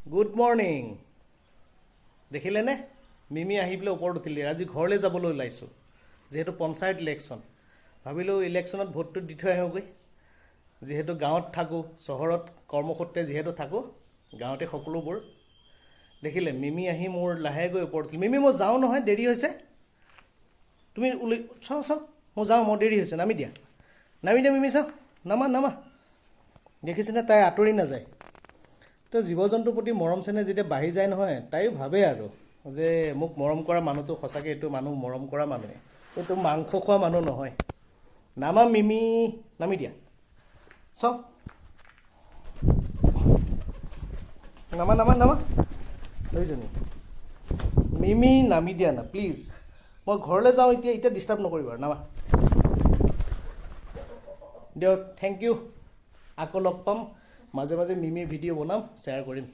good morning দেখিলেনে Mimi আহি পেলাই ওপৰত উঠিলে আজি ঘৰলৈ যাবলৈ ওলাইছোঁ যিহেতু পঞ্চায়ত ইলেকশ্যন ভাবিলোঁ ইলেকশ্যনত ভোটটো দি থৈ আহোঁগৈ যিহেতু গাঁৱত থাকোঁ চহৰত কৰ্মসূত্ৰে যিহেতু থাকোঁ গাঁৱতে সকলোবোৰ দেখিলে মিমি আহি মোৰ লাহে গৈ ওপৰত উঠিলে মিমি মই যাওঁ নহয় দেৰি হৈছে তুমি চাওঁ মই যাওঁ মোৰ দেৰি হৈছে নামি দিয়া মিমি চাওঁ নামা দেখিছেনে তাই আঁতৰি নাযায় তো জীৱ জন্তুৰ প্ৰতি মৰম চেনেহ যেতিয়া বাঢ়ি যায় নহয় তাইও ভাবে আৰু যে মোক মৰম কৰা মানুহটো সঁচাকৈ এইটো মানুহ মৰম কৰা মানুহে এইটো মাংস খোৱা মানুহ নহয় নামা মিমি নামি দিয়া চাওঁ নামা দুইজনী মিমি নামি দিয়া না প্লিজ মই ঘৰলৈ যাওঁ এতিয়া ডিষ্টাৰ্ব নকৰিবা নামা দিয়ক থেংক ইউ আকৌ লগ পাম মাজে মাজে মিমিৰ ভিডিঅ' বনাম শ্বেয়াৰ কৰিম